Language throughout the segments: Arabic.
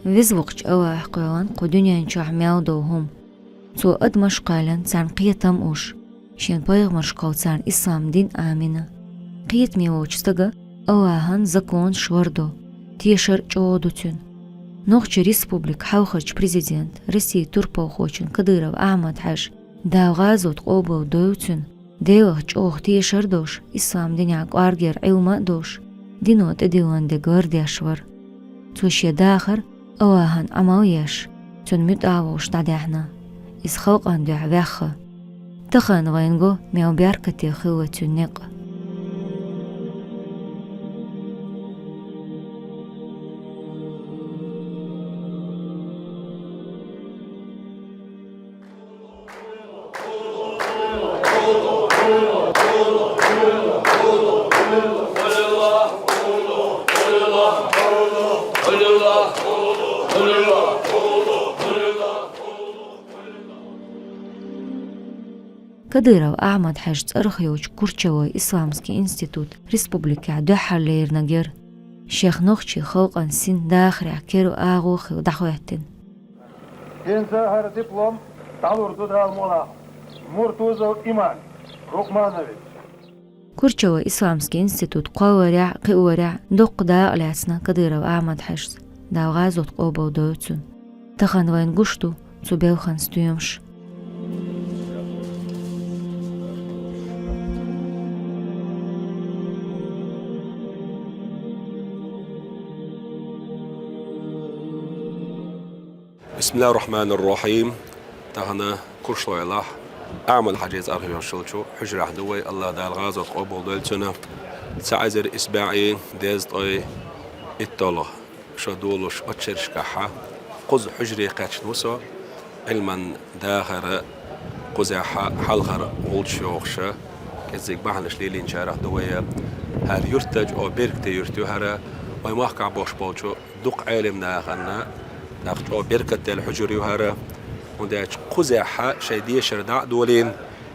ويزوقش أوا حقوان قدنيا نشاح مياودوهم تو أدمش قالن سان قيتم أوش شين بايغ مرشقاو سان إسلام دين آمنة قيت ميووش تغا أواهن زكون شوردو تيشر جودوتون نوخش ريسبوبليك حوخش بريزيدنت رسي توربو خوشن كديرو أحمد حاج داو غازوت قوبو دوتون ديوغ جوغ تيشر دوش إسلام دينياك وارجير عيوما دوش دينوت اديوان دي غوردياشور توشي داخر أواهن عماويش تون مدعوش دادحنا إس خوقان دع وخ تخن غينغو ميو بياركتي خوة تنق كديرو أحمد حاج أرخيوش كورتشوي إسلامسكي إنستيتوت ريسبوبليكا دوحة ليرناجير شيخ نوخشي خوقا سين داخر عكيرو آغوخي ودحويتن Gençler her diplom talurdu dalmola. Murtuzo iman. Rukmanovic. كورتشوي إسلامسكي إنستيتوت قوارع قوارع دوق دا ألاسنا كديرو أحمد حاج داو غازوت قوبو دوتسون تخن وين قشتو تبيو خانستويمش بسم الله الرحمن الرحيم. تهنا كرشلو الله أعمل حاجات أرهب شلشو حجر حدوي الله دال غازة قبول دلتنا تعزر إسباعي ديز طي الطلا شدولش أتشرش كحة قز حجري قاتش نوسو علما داخر قزاحة حلغر غولشوخشة كزيك بحنش ليلين شارع دوية هر يرتج أو بيركتي يرتو هرا ويماحكع بوش بوشو دق عالم داخلنا ناخذ بركة الحجر يهرا ونداش قزاحة شيدية شرداء دولين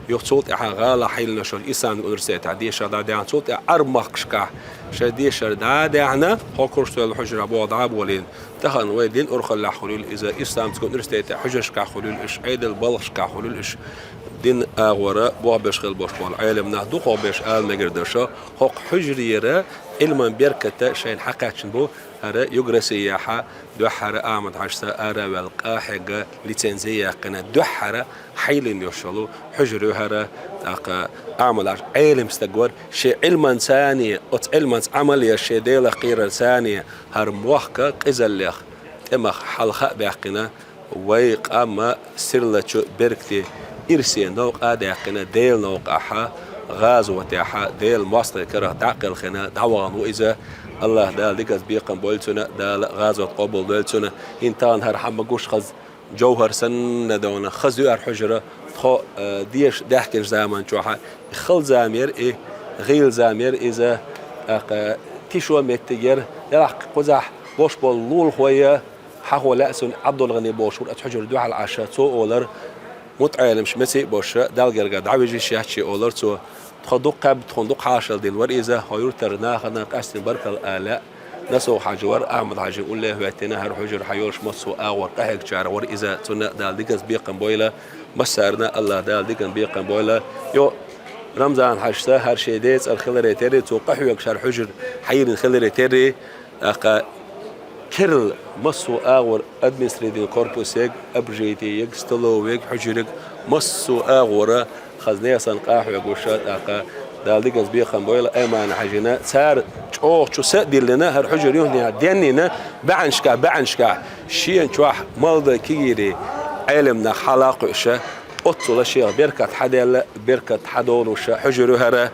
يخصوت غالا حيل نشر إنسان أنرسيت عدية شرداء دعنا صوت أرمخشكا شيدية شرداء دعنا هاكرشت الحجر أبو ضعب ولين تخن ويدين أرخل لحلول إذا إنسان تكون أنرسيت حجرش كحلول إش عيد البلش كحلول إش دين أغورا بوابش خل باش بال عالمنا دوخو باش آل مجردشة هاك حجريرة علما بركة شين حقاتشن بو هذا يجرسياحة دوحرة أعمد عشتا أرا والقاحقة لتنزية قنا دوحرة حيل يوشلو حجرو هذا أعمل علم استجور شيء علما ثانية أت علما عملية شيء ديلا قيرة ثانية هرموحكة قزليخ تمخ حلقة بحقنا ويقام سرلة بركتي إرسي نوق آداقنا ديل نوق أحا غاز وتاحا ديل مصر كره تعقل خنا دعوان وإذا الله دال ديكز بيقن بولتنا دال غاز وتقبل دولتنا إنتان هر حما قوش خز جوهر سن دونا خزو الحجرة خو ديش دحكش زمان شوحا خل زامير إيه غيل زامير إذا تيشو متجر يلحق قزح بوش بول لول خويا حقو لأسن عبد الغني بوشور أتحجر دوح العشاء تو أولر متعلم شمسي باش دالجرجا دعوجي شيء أولر تو تخدق قب تخدق حاشل دين ورئيزة هيور ترنا خدنا قاسم بركة الآلاء نسو حجور أحمد حاجي يقول له وقتنا هر حجر حيورش مصو أور قهك شعر ورئيزة تنا دال ديكس بيقن بويلا مسارنا الله دال ديكن بيقن بويلا يو رمضان حشتا هر شيء ديت الخلري تري تو قحوك شعر حجر حير الخلري تري كرل مصو أور أدمنستريتيف كوربوسيك أبجيتي ستلويك حجرك مصو أور خزنية سنقاح ويقوشات دال ديكس بيقن بويلا أيمان حجنا صار شو سأدي لنا هر حجر يهني ديننا بعنشكا شيء شواح مالدا كيري علمنا حلاقشة أطول شيء بركة حدل بركة حدونوش حجر هرا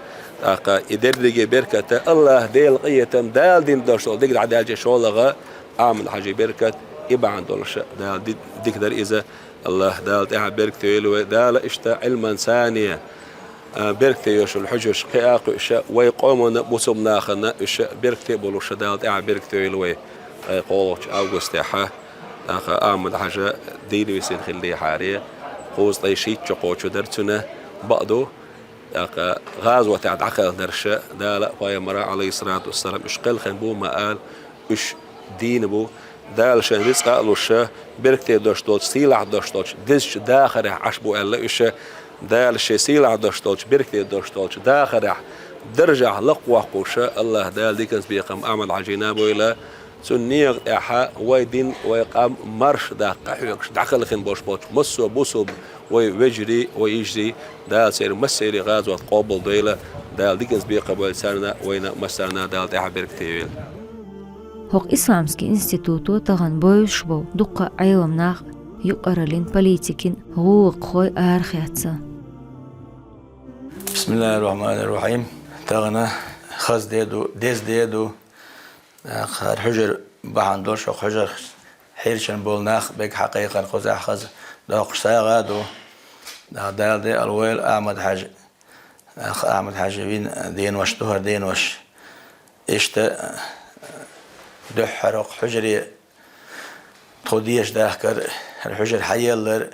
يدرج بركة الله ديل قيتم دال دين درشول ديك عدال جشولغا عامل حاجة بركة يبعن دولش دال ديك در إذا الله دال تاع بركة يلو دال إشتا علما ثانية بركة يوش الحجر شقاق إش ويقومون بوسمنا خنا إش بركة بولوش دال تاع بركة يلو قولش أوغست حا عامل حاجة ديني ويسين خلي حارية قوز طيشيت شقوش درتنا بعضو غازوة عقل درشة دا لا باي مرا عليه الصلاة والسلام إش قل خنبو ما قال إش دين بو دال شن رزق ألوش بركتي دوش دولش سيلع دوش دولش دزش داخل عشبو ألا إيش دال شي سيلع دوش دولش بركتي دوش دولش داخل درجة لقوة قوشة الله دال ديكنز بيقام أعمل عجينا بويلا سنيغ إحا ويدين ويقام مرش داقح داخل خن بوش بوش مسو بوسو ويجري ويجري دال سير مسيري غاز وتقابل ديلا دال ديكنز بيقام سارنا وينا مسارنا دال تاع بركتي هوق إسلامسكي إنستيتوتو تغن بويش بو دقة عيوم ناخ يقرلين بوليتيكين غوق خوي آرخياتسا بسم الله الرحمن الرحيم تغنى خاص ديدو ديز ديدو خار حجر بحان دورش حجر حيرشن بولناخ بيك حقيقة خوزا خاز داق ساغادو دال دي الويل أحمد حاج أحمد حاج بين دين وش دهر دين وش إشت دحرق حجري توديش داخر الحجر حيالر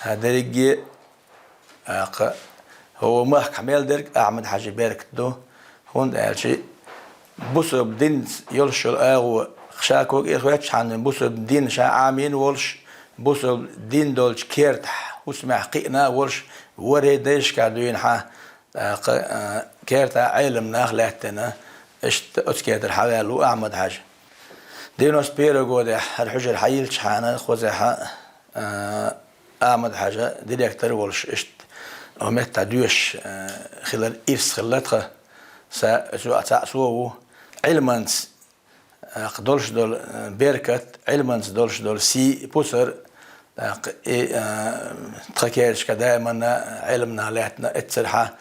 هدرجي هو ما حمل درك أحمد حاج بارك دو هون ده شيء بوسب دين يلشل أو خشاكو إخواتش عن بوسب دين شا عامين ولش بوسب دين دولش كيرت وسمع حقيقنا ولش وريدش كادوين ح كيرت علم ناخلتنا اشت أتكيت الحوال وأحمد حاج دينوس بيرجو ده الحجر حيلش حنا خوزها أحمد حاجة ديريكتور ولش اشت ومت دوش خلال إيرس خلاتها سو علمانس قدولش دول بيركت علمانس دولش دول سي بوسر تخكيرش كدائما علمنا لاتنا اتسرحة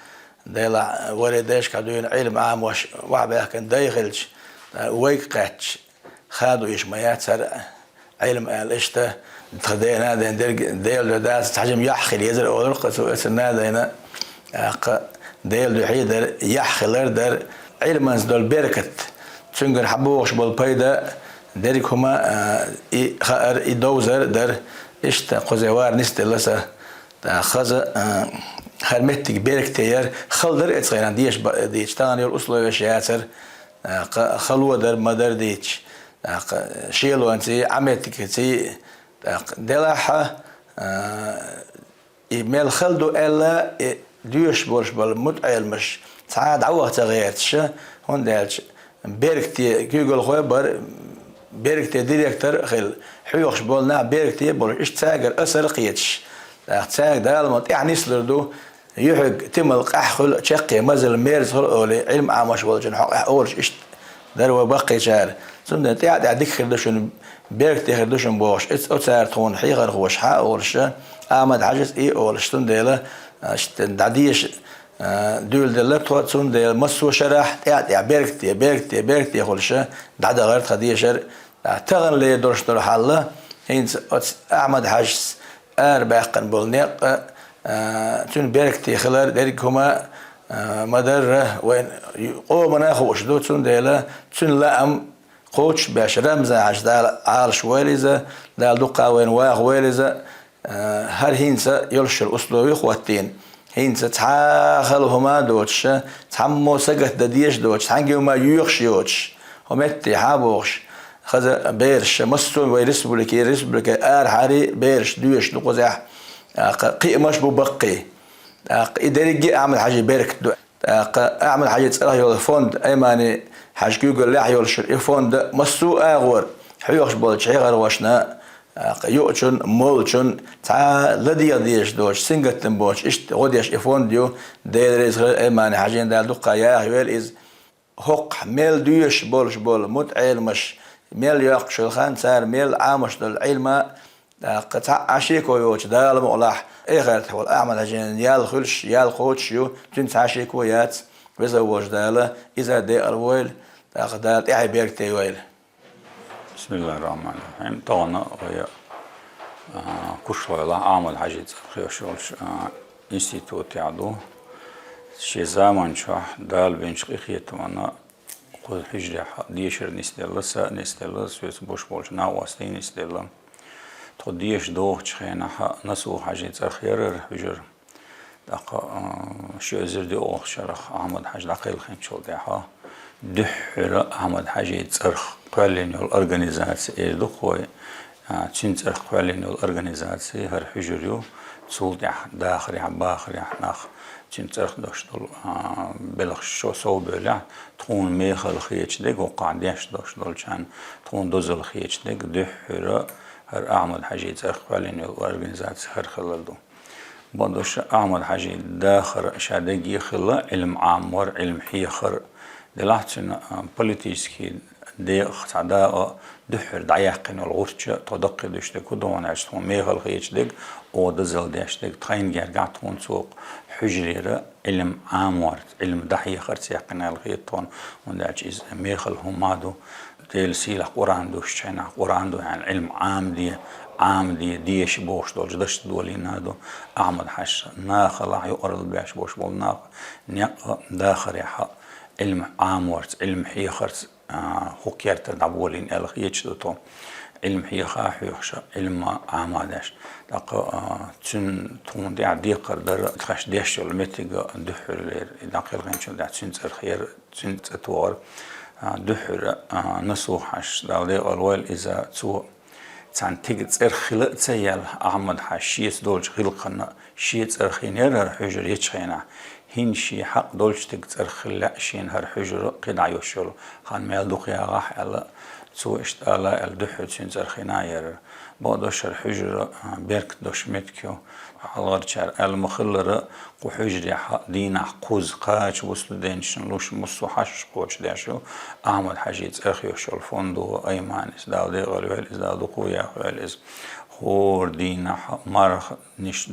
ديلا ولدش كدوين علم عام وش وعبه كان دايخلش ويقاتش خادو يشميات سر علم الاشته تخدينا ديل داس تحجم يحخل يزر ورقة سنة دينا ديل دحيدر يحخل در علمانس دول بيركت تشنجر حبوش بالبيدا ديرك هما خار يدوزر در اشتا قزوار نستلسه خذ خرمتك بيركتير خلدر اتغيران ديش تاني الأصل وشياتر خلوة در مدر ديش شيلو انتي عمتك تي دلاحة إيميل خلدو إلا ديوش بورش بالمتعيل مش ساعد عوض تغيرتش هون دالش بيركتي جوجل خوبر بيركتي ديريكتور خل حيوخش بولنا بيركتي بول إيش تاجر أسر قيتش تاج دالمت يعني سلردو يحق تمل قحخل شقي مازل ميرز أولي علم عامش والجن حق أولش إيش دروا بقي شار ثم تعد عديك خردشون بيركتي خردشون بوش أتسار تون حيغر خوش حق أولش أحمد حاجز إيه أولش تنديله دعديش دول دلت هو تون دل مسو شرح تعد بيركتي خولش دعد غيرت خديشر تغن لي درش در حلا هينس أحمد حاجز باقن بولنيق تون بيركتي خلر ديرك هما مدر وين قومنا خوش دو تون ديلا تون لأم قوش باش رمزة عشدال عالش ويلزة دال دقا وين واغ ويلزة هر هينسا يلشر أسلوبي خواتين هينسا تحاخل هما دوتش تحمو سقت دديش دوتش تحنجي هما يوخش يوتش همتي حابوش خذ بيرش مستون ويرسبلكي حاري بيرش دوش نقوزح قيمش ببقي إداري أعمل حاجة بيرك أعمل حاجة تسأله يول فوند أيماني حاجة جوجل لا يول شر فوند مسو أغور حيوش بولش حيغر وشنا يوتشون مولشون تا لدي ديش دوش سينغتن بوش إشت غديش فونديو ديريز أيماني حاجة دال دقة يا هيل إز حق ميل دوش بولش بول متعيل مش ميل يقشل خان سار ميل عامش دل علم قطع عشيكو يوش دال مقلاح إيه غير تقول أعمل هجين يال خلش يال خوتش يو تنس عشيكو يات بزوج دالة إذا دي الويل تاخدال إيه بيركتي ويل. بسم الله الرحمن الرحيم. طبعا هي كشويلا أعمل حاجة خيوشولش إنستيتوت يعدو شي زمان شح دال بينش قيخيت وانا قد حجري ديشر نستلس بوش بولش ناوستين نستلم توديش دوغ تشخينا نسو حاجة ترخير حجر دقا شو زر دي اوخ شرخ أحمد حاج دقيل خين شول ديها دحر أحمد حاجي ترخ قالين الأورجانيزاسيون إدخوي تشين قالين الأورجانيزاسيون هر حجريو تسولد داخل باخر ناخ تشين ترخ دشتول بلغ شو سو بلا تكون ميخل خيتش دق وقعديش دشتول كان تكون دوزل خيتش دق دحر هر أحمد حاجي ترخ قالين الأورجانيزاسيون هر خلدو بدوش أحمد حاجي داخل شادقي خلا علم عامور علم حيخر دلعتنا بوليتيسكي دي خطعدا دحر دعيقين الغرشة تدق دشتك ودون عشتهم ميغل خيشتك ودزل دشتك تخين جرقعتهم سوق حجريرة علم عامور علم دحية خرسيقين الغيطون ونداج إز ميغل همادو ديل سيلة قرآن دوشتنا قرآن دو يعني علم عام ديش بوش دول جدشت دولين هادو أحمد حش ناخلا يقرل بيش بوش بول ناخ داخل يحق علم عامورت علم حيخرت خوكيرت دعبولين الخيتش دوتو علم حيخا حيخشا علم عامادش دقا تون دي عديقر در تخش ديش المتيغ دحر لير داقل غنشو دا تون خير تون تتوار دحر نسوحش داودي الوال إذا تو تان تيجت خلق تيال أحمد حشيت دولج خلقنا شيت خينير هر حجر يتشينا هين شي حق دولج تيجت خلق شين هر حجر قدع يوشل خان ميل دقيا راح على تو اشتالا الدحر شين خيناير بعدش الحجر بيرك دوش متكيو حلقة المخلرة قحجر دين قوز قاش وسلدينشن لوش مصوحش قوش داشو أحمد حجيت أخيوش الفندو أيمانس داودي غلوال إز داودو قويا غلوال خور دين مرخ نش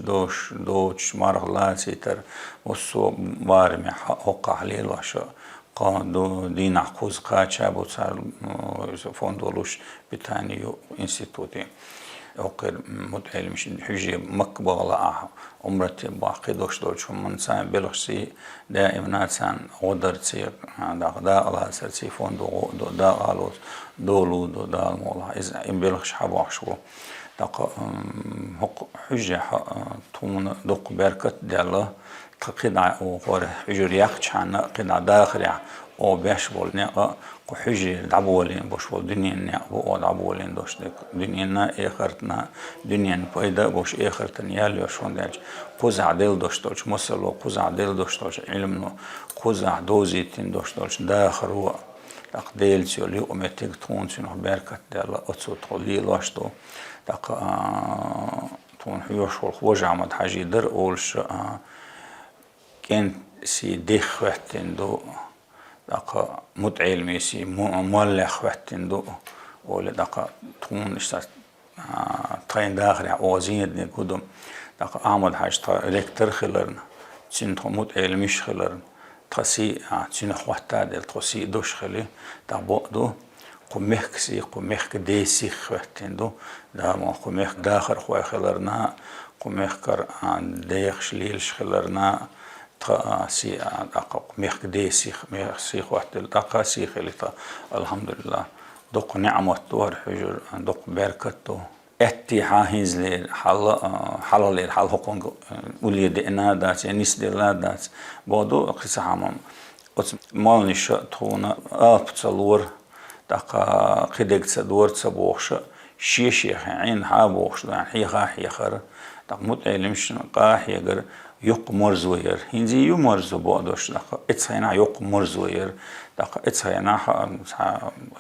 دوش مرخ لا سيتر وصو بارمي حقا حليل وشو قادو دين قوز قاش أبو صار فندو لوش بتانيو إنستيتوتي وقر متعلم حجي مقبلة عمرتي باقي دوش دوش من سان بلغسي دائما سان غدرتي دا الله سرتي فون دا قالوا دولو دا المولا إذا إن بلغش حباش شو دق حق حجي تون دق بركة دالله قطع وقر حجر يخشان قطع داخل أو بيش بولنا كحجي دعبولين بوش بول دنيا أو دعبولين دوش دك دنيا آخرتنا دنيا فايدة بوش آخرتنا يالي وشون داج قزع دل دوش دوش مسلو قزع دل دوش دوش علمنا قزع دوزيتين دوش دوش داخل هو تقديل سيولي أمتيك تون سينو بركة دل أتصو تقليل واشتو تق تون حيوش والخوج عمد حاجي در أولش كان سي ديخ وقتين دو دقا متعلم يسي مولخ وقتين دو ولا دقا تون اشتاق تاين داخل اوزين دي قدم دقا احمد حاج ريكتر خلرن تين متعلمش خلرن تسي تين خوتا دل تسي دوش خلي دقا دو قمخ ديسي وقتين دو دا ما قمخ داخل خوي خلرنا قمخ كر ديخ شليلش خلرنا سي دقق ميخ ديسي ميخ سيخ واحد دقق سيخ اللي الحمد لله دق نعمة دور حجر دق بركته اتي حاهز لي حل لي حل حقوق ولي دينا دات نيس ديلا دات بودو قصة حمام مال نش تونا تصلور دق قدك تصدور تصبوخش شيء عين حابوخش يعني حيخر دق متعلمش قاح يقر يق مرزوير هنزي يو مرزو بودوش دقا اتساينا يق مرزوير دقا اتساينا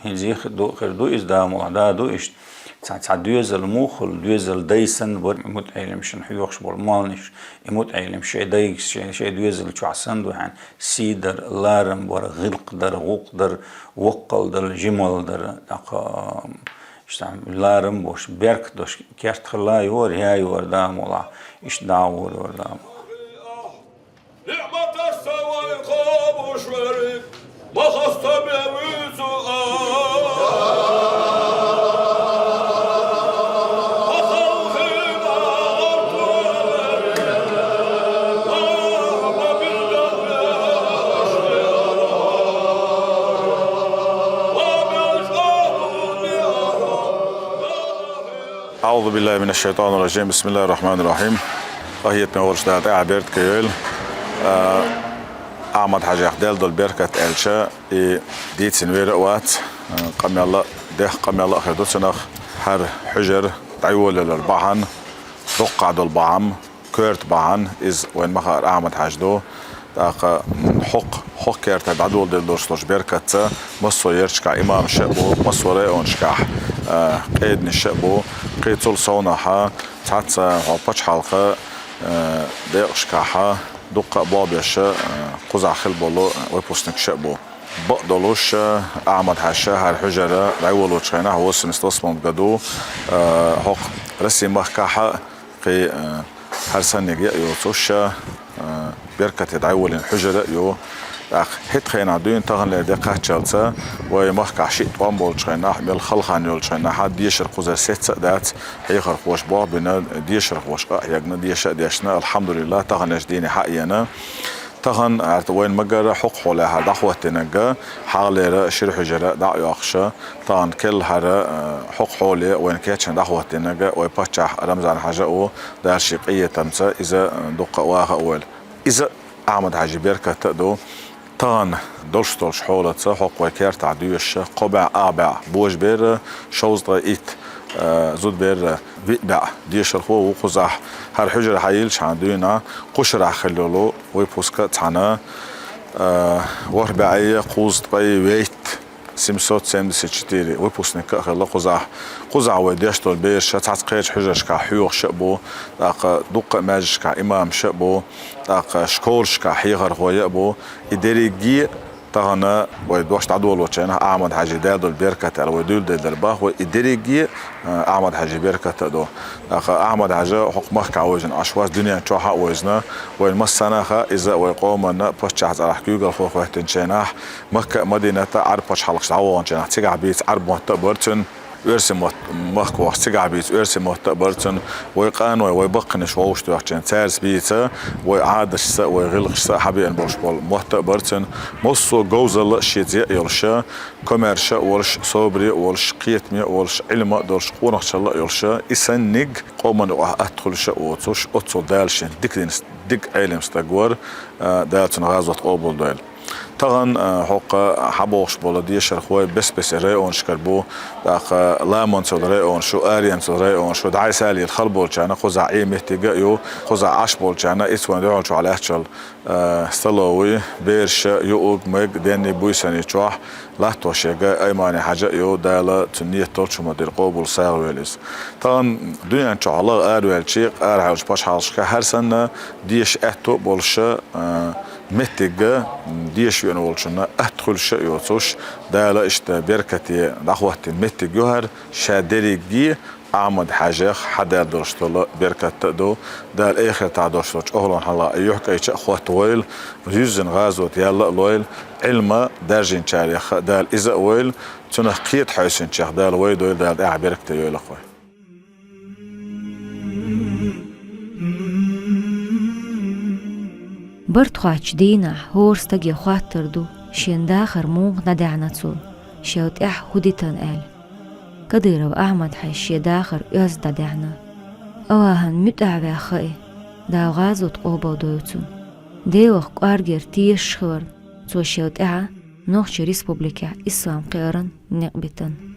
هنزي خردو إز دا موعدا دو إش تسا دوزل موخل دوزل دايسن بور متعلمشن حيوخش بول مالنش متعلم شي دايكس شي دوزل شعسن دو هن سيدر لارم بور غلق در غوق در وقل در جمال در دقا لارم بوش برك دوش كرت خلا يور هيا يور دا مولا إش داور ور دا نعمة السوائق وشورك ما خصت بموزو أعوذ بالله من الشيطان الرجيم بسم الله الرحمن الرحيم قهيت نورش دات أعبرت كيول أحمد حاجة دال دول بركة ألشا ديت سنوير وات قم يلا ده قم يلا أخذ سنخ هر حجر تعول الأربعان دقع دول بعم كيرت بعن إز وين مخار أحمد حاجدو تاق حق كيرت عدول دل دوستوش بركة مصو يرشكا إمام شعبو مصو رأيون شكا قيد نشعبو قيد سول صونها تعتسا وباش حلقة ديق شكاحة دقة بابيش قزع خلبولو ويبوستنك شعبو بقدلوش أحمد حاشا هالحجرة رأيولو تشينا هو سنستوسمون بقدو حق رسي مخكاحة قي هر سنة يوتوش بركة دعول الحجرة يو هت خينا دوين تغن لدقة جلسة ويمخ عشيت وامبول تشينا حمل خلخان يول تشينا حد يشر قوزة ست سدات حيخر خوش باه بنا ديشر خوش يجنا ديشنا الحمد لله تغن جديني حقينا تغن عرت وين مجرى حق حولها دعوة تنجا حال شر حجرة دعوة أخشى تغن كل هذا حق حولي وين كاتش دعوة تنجا ويبتشح رمزان حاجة أو ده شقية تمسا إذا دقة واقع أول إذا أحمد حاجي بركة تقدو تغن دولش حولة حق وكير تعديش قبع أبع بوج بير شوز ضايت زود بير بيع ديش الخو وقزح هر حجر حيلش عندنا قشر خلولو ويبوسكا تاعنا وربعية قوز طي ويت سمسوت سمس تشتيري ويبوسنك خلا قزح وديش طول بير شات قيش حجر شكا حيوخ شبو داق دق ماج شكا إمام شبو داق شكول شكا حيغر هو يبو إدريجي تغنى ويدوش تعدول وشينا أحمد حاجي دادو البركة الودول دل الباخ وإدريجي أحمد حاجي بركة تدو أحمد حاجي حكمك عوجن أشواز دنيا تشوحة وزنا والمسنا خا إذا ويقومنا بوش على حكيوغ الخوخ وحتنشيناح مكة مدينة عربش حلقش عوان شيناح تيجع بيت عرب مهتبرتن ورسم مخ وحسيق عبيت ورسم مهتبرتن ويقان ويبقنش ووش توحشين تارس بيتا ويعادش سا ويغلقش سا حبيان برشبول مهتبرتن مصو جوزل شيتيا يلشا كوميرشا ولش صوبري ولش قيتمي ولش علم دولش قونخ شلا يلشا إسنج قومن وأدخلش وتوش أتصل دالشين ديكدينس ديك علم ستجور دالتن غازوت قبول دال تغن حق حبوش بولدي شرخوي بس رأيون شكربو داخ لامون رأيون شو أريان رأيون شو دعي سالي الخلبول كان خزع إيه مهتجايو خزع عشبول كان إسوان دعون شو على أحشل استلوي بيرش يوق مج دني بويسني تروح لا توشيجا أي ماني حاجة يو دالة تنية تولش مدير قبول سارويلس تغن دنيا إن شاء الله أرويل شيء أرعوش باش حالش كهر سنة ديش أتو بولش متجا ديش ينولشنا أدخل شيء يوتوش دالة إشت بركتي دعوة متج جوهر شادريجي أحمد حاجة حدا درشتلا بركة تدو دال آخر تاع درشتوش أهلا حلا يحكي إيش أخوات ويل جزء غازوت يلا لويل علم دارجين تاريخ دال إذا ويل تنقيت حسين شيخ دال ويل ويل دال بركة يلا أخوي برد خواهش دينا هورستك يخوات تردو شين داخر موغ ندعنا تسول شوت هوديتان آل قدير وأحمد حيش داخر يزد دعنا أواهن متعبا خائي دا غازوت قوبا دويتون ديوخ قارجر تيش خور تو شوت نوخش ريسبوبليكا إسلام قيران نقبتن